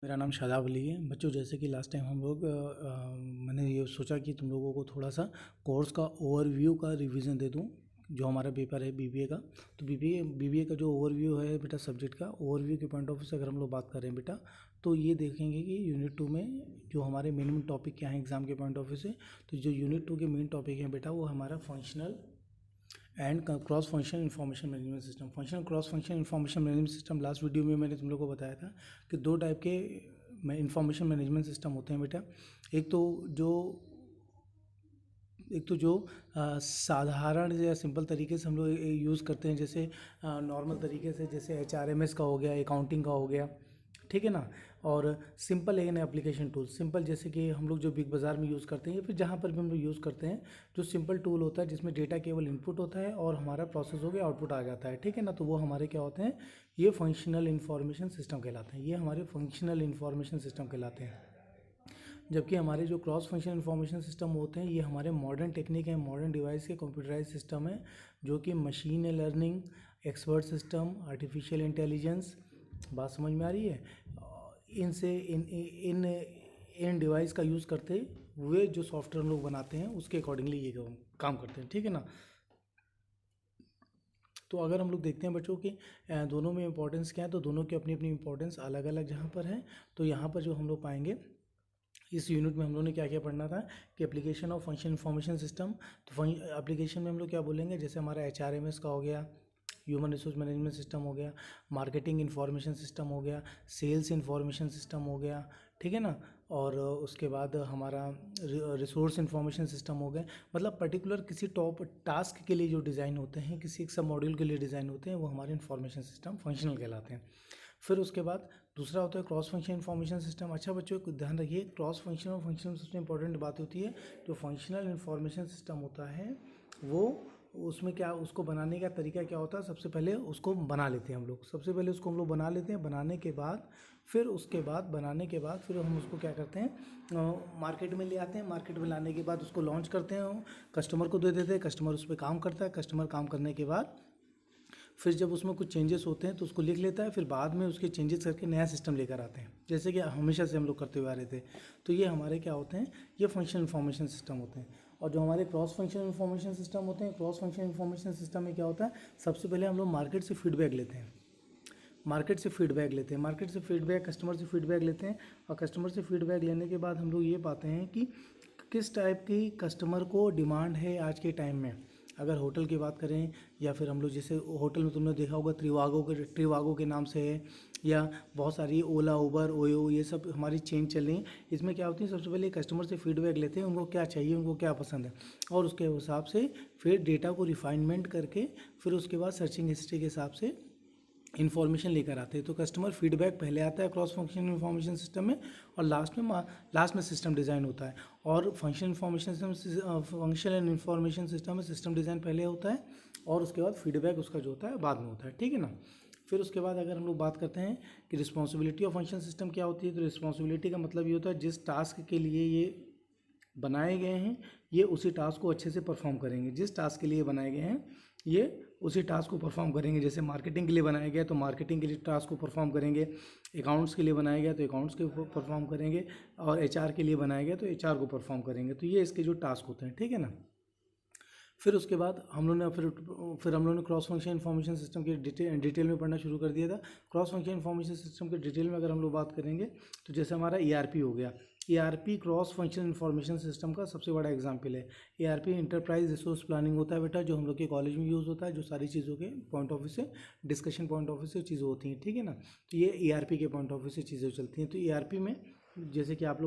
मेरा नाम शादाब अली है। बच्चों, जैसे कि लास्ट टाइम हम लोग मैंने ये सोचा कि तुम लोगों को थोड़ा सा कोर्स का ओवरव्यू का रिवीजन दे दूं। जो हमारा पेपर है बीबीए का, तो बीबीए का जो ओवरव्यू है बेटा, सब्जेक्ट का ओवरव्यू के पॉइंट ऑफ व्यू से अगर हम लोग बात कर रहे हैं बेटा, तो ये देखेंगे कि यूनिट 2 में जो हमारे मिनिमम टॉपिक क्या है एग्ज़ाम के पॉइंट ऑफ व्यू से। तो जो यूनिट 2 के मेन टॉपिक हैं बेटा, वो हमारा functional and cross functional information management system. Functional cross functional information management system last video में मैंने तुम लोग को बताया था कि दो टाइप के इन्फॉर्मेशन मैनेजमेंट सिस्टम होते हैं बेटा। एक तो जो साधारण या सिंपल तरीके से हम लोग यूज़ करते हैं, जैसे नॉर्मल तरीके से, जैसे HRMS का हो गया, अकाउंटिंग का हो गया, ठीक है ना। और सिंपल है ना एप्लीकेशन टूल, सिंपल जैसे कि हम लोग जो बिग बाज़ार में यूज़ करते हैं या फिर जहाँ पर भी हम लोग यूज़ करते हैं, जो सिंपल टूल होता है जिसमें डेटा केवल इनपुट होता है और हमारा प्रोसेस हो गया आउटपुट आ जाता है, ठीक है ना। तो वो हमारे क्या होते हैं, ये फंक्शनल इन्फॉर्मेशन सिस्टम कहलाते हैं। ये हमारे फंक्शनल इन्फॉर्मेशन सिस्टम कहलाते हैं। जबकि हमारे जो क्रॉस फंक्शन इन्फॉर्मेशन सिस्टम होते हैं, ये हमारे मॉडर्न टेक्निक है, मॉडर्न डिवाइस के कंप्यूटराइज सिस्टम है, जो कि machine learning, expert system, artificial intelligence, बात समझ में आ रही है, इनसे इन डिवाइस का यूज़ करते हुए जो सॉफ्टवेयर हम लोग बनाते हैं उसके अकॉर्डिंगली ये काम करते हैं, ठीक है ना। तो अगर हम लोग देखते हैं बच्चों कि दोनों में इंपॉर्टेंस क्या है, तो दोनों की अपनी अपनी इंपॉर्टेंस अलग अलग जहाँ पर है। तो यहाँ पर जो हम लोग पाएंगे, इस यूनिट में हम लोग ने क्या क्या पढ़ना था कि application of function information system. तो एप्लीकेशन में हम लोग क्या बोलेंगे, जैसे हमारा HRMS का हो गया, ह्यूमन रिसोर्स मैनेजमेंट सिस्टम हो गया, मार्केटिंग इन्फॉर्मेशन सिस्टम हो गया, सेल्स इन्फॉर्मेशन सिस्टम हो गया, ठीक है ना। और उसके बाद हमारा रिसोर्स इन्फॉर्मेशन सिस्टम हो गया। मतलब पर्टिकुलर किसी टॉप टास्क के लिए जो डिज़ाइन होते हैं, किसी एक सब मॉड्यूल के लिए डिज़ाइन होते हैं, वो हमारे इन्फॉर्मेशन सिस्टम फंक्शनल कहलाते हैं। फिर उसके बाद दूसरा होता है क्रॉस फंक्शन इन्फॉर्मेशन सिस्टम। अच्छा बच्चों को ध्यान रखिए, क्रॉस फंक्शन और फंक्शनल सबसे इंपॉर्टेंट बात होती है। जो फंक्शनल इन्फॉर्मेशन सिस्टम होता है वो, उसमें क्या, उसको बनाने का तरीका क्या होता है, सबसे पहले उसको बना लेते हैं हम लोग। सबसे पहले उसको हम लोग बना लेते हैं, बनाने के बाद फिर हम उसको क्या करते हैं, मार्केट में ले आते हैं। मार्केट में लाने के बाद उसको लॉन्च करते हैं, कस्टमर को दे देते हैं, कस्टमर उस पर काम करता है। कस्टमर काम करने के बाद फिर जब उसमें कुछ चेंजेस होते हैं तो उसको लिख लेता है, फिर बाद में उसके चेंजेस करके नया सिस्टम लेकर आते हैं, जैसे कि हमेशा से हम लोग करते हुए आ रहे थे। तो ये हमारे क्या होते हैं, ये फंक्शनल इन्फॉर्मेशन सिस्टम होते हैं। और जो हमारे क्रॉस फंक्शनल इन्फॉर्मेशन सिस्टम होते हैं, क्रॉस फंक्शनल इन्फॉर्मेशन सिस्टम में क्या होता है, सबसे पहले हम लोग मार्केट से फीडबैक लेते हैं। मार्केट से फीडबैक, कस्टमर से फीडबैक लेते हैं। और कस्टमर से फीडबैक लेने के बाद हम लोग ये पाते हैं कि किस टाइप की कस्टमर को डिमांड है आज के टाइम में। अगर होटल की बात करें, या फिर हम लोग जैसे होटल में तुमने देखा होगा त्रिवागो के नाम से है, या बहुत सारी ओला, उबर, ओयो, ये सब हमारी चेन चल रही है। इसमें क्या होती है, सबसे पहले कस्टमर से फीडबैक लेते हैं, उनको क्या चाहिए, उनको क्या पसंद है, और उसके हिसाब से फिर डेटा को रिफाइनमेंट करके फिर उसके बाद सर्चिंग हिस्ट्री के हिसाब से इन्फॉर्मेशन लेकर आते हैं। तो कस्टमर फीडबैक पहले आता है क्रॉस फंक्शन इन्फॉर्मेशन सिस्टम में, और लास्ट में सिस्टम डिज़ाइन होता है। और फंक्शन एंड इन्फॉर्मेशन सिस्टम में सिस्टम डिज़ाइन पहले होता है और उसके बाद फीडबैक उसका जो होता है बाद में होता है, ठीक है ना। फिर उसके बाद अगर हम लोग बात करते हैं कि रिस्पॉन्सिबिलिटी ऑफ फंक्शन सिस्टम क्या होती है, तो रिस्पॉन्सिबिलिटी का मतलब ये होता है जिस टास्क के लिए ये बनाए गए हैं, ये उसी टास्क को अच्छे से परफॉर्म करेंगे। जिस टास्क के लिए बनाए गए हैं, ये उसी टास्क को परफॉर्म करेंगे। जैसे मार्केटिंग के लिए बनाया गया तो मार्केटिंग के लिए टास्क को परफॉर्म करेंगे, अकाउंट्स के लिए बनाया गया तो अकाउंट्स के परफॉर्म करेंगे, और HR के लिए बनाया गया तो HR को परफॉर्म करेंगे। तो ये इसके जो टास्क होते हैं, ठीक है ना। फिर उसके बाद हम लोग ने क्रॉस फंक्शन इन्फॉर्मेशन सिस्टम के डिटेल में पढ़ना शुरू कर दिया था। क्रॉस फंक्शन इन्फॉर्मेशन सिस्टम के डिटेल में अगर हम लोग बात करेंगे, तो जैसे हमारा ERP हो गया। ERP cross function information system का सबसे बड़ा एग्जाम्पल है। ERP इंटरप्राइज रिसोर्स प्लानिंग होता है बेटा, जो हम लोग के कॉलेज में यूज़ होता है, जो सारी चीज़ों के पॉइंट ऑफ व्यू से, डिस्कशन पॉइंट ऑफ व्यू से चीज़ें होती हैं, ठीक है ना। तो ये ERP के पॉइंट ऑफ व्यू से चीज़ें चलती हैं। तो ERP में जैसे कि आप लोग